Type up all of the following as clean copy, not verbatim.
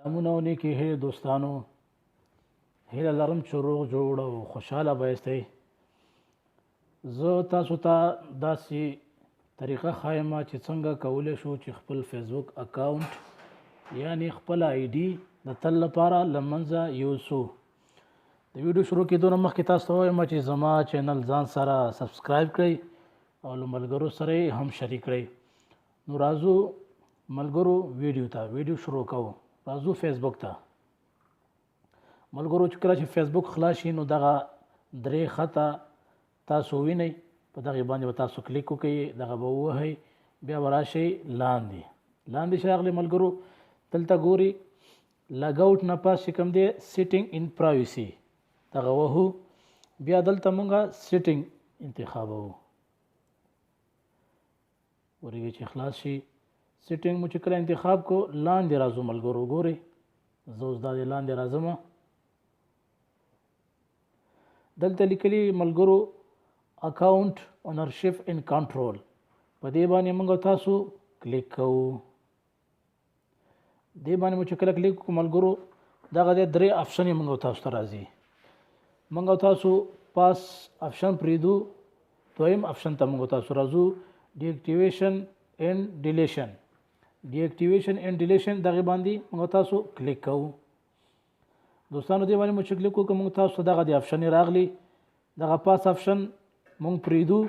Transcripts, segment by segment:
سلامونه او نیکې هیلې دوستانو، هیله لرم چې روغ جوړ او خوشحاله به یاستئ. زه تاسو ته داسې طریقه ښایم چې څنګه کولی شو چې خپل فیسبوک اکاونټ یعنی خپل آی ډي د تل لپاره له منځه یوسو. د ویډیو شروع کېدو نه مخکې تاسو ته وایم چې زما چینل ځان سره سبسکرایب کړئ او له ملګرو سره یې هم شریک کړئ. نو راځو ملګرو ویډیو شروع کوو. راځو فیسبوک ته. ملګرو چې کله چې فیسبوک خلاص شي نو دغه درې خطه تاسو وینئ، په دغې باندې به تاسو کلیک وکړئ، دغه به ووهئ، بیا به راشئ لاندې چې راغلی ملګرو دلته ګوري لګ آوټ نه پاس چې کوم دی سیټینګ ان پرایوسي دغه وهو، بیا دلته مونږه سیټینګ انتخابوو. ورېږي چې خلاص شي سیټینګ مو چې کله انتخاب کو لاندې راځو ملګرو. ګورئ زه اوس دا د لاندې راځم، دلته لیکلي ملګرو اکاونټ اونرشپ ان کنټرول، په دې باندې موږ تاسو کلیک کوو. دې باندې مو چې کله کلیک کوو ملګرو دغه د درې آپشن موږ تاسو ته راځي. موږ تاسو پاس آپشن پریدو، دویم آپشن ته موږ تاسو راځو ډي اکټیویشن اینڈ ډیلیشن. ډي اکټیویشن اینڈ ډیلیشن دغه باندې موږ تاسو کلیک کوو. دوستانو دې باندې مو چې کلیک وکړو موږ تاسو ته دغه د آپشن راغلی، دغه پاس آپشن موږ پریدو،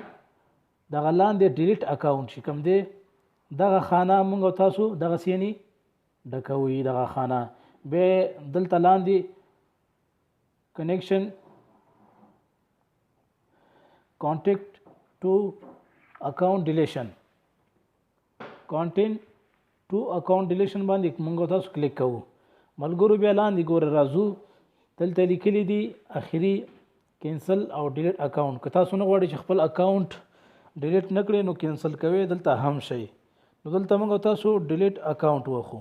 دغه لاندې ډیلیټ اکاونټ چې کوم دی دغه خانه موږ تاسو دغه سینی ډکوي. دغه خانه به دلته لاندې کنیکشن کانټیکټ ټو اکاونټ ډیلیشن کانټینټ ټو اکاونټ ډیلیشن باندې موږ تاسو کلیک کوو. ملګرو بیا لاندې ګوره راځو، دلته لیکلي دي اخري کینسل او ډیلیټ اکاونټ. که تاسو نه غواړئ چې خپل اکاونټ ډیلیټ نه کړئ نو کینسل کوئ دلته هم شئ. نو دلته موږ تاسو ډیلیټ اکاونټ وخو.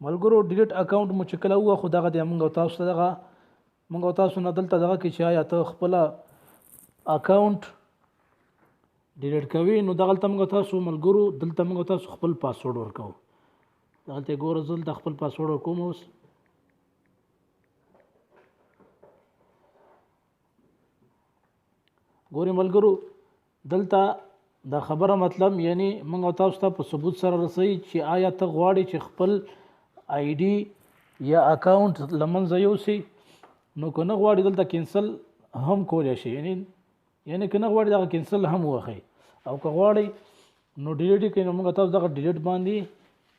ملګرو ډیلیټ اکاونټ مو چې کله وخو دغه د موږ تاسو ته دغه موږ تاسو نه دلته دغه کې چې آیا ته خپل اکاونټ ډیلیټ کوي نو دغلته موږ تاسو ملګرو دلته موږ تاسو خپل پاسورډ ورکوو. دلته ګوره زه دلته خپل پاسورډ ورکوم. اوس ګورې ملګرو دلته د خبره مطلب یعنی موږ تاسو ته په ثبوت سره رسوي چې آیا ته غواړې چې خپل آی ډي یا اکاونټ له منځه یوسي، نو که نه غواړې دلته کینسل هم کولی شي، یعنی که نه غواړې دغه کینسل هم ووهئ، او که غواړئ نو ډیلیټ یې کړئ نو موږ تاسو دغه ډیلیټ باندې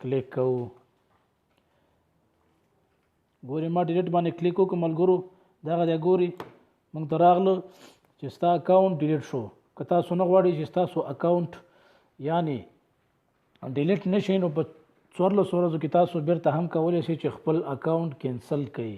کلیک کوو. ګورې ما ډیلیټ باندې کلیک وکړو ملګرو دغه دی ګورې موږ ته راغله چې ستا اکاونټ ډیلیټ شو. که تاسو نه غواړئ چې ستاسو اکاونټ یعنی ډیلیټ نشي نو په 14 ورځو کې تاسو بیرته هم کولی شئ چې خپل اکاونټ کینسل کړئ.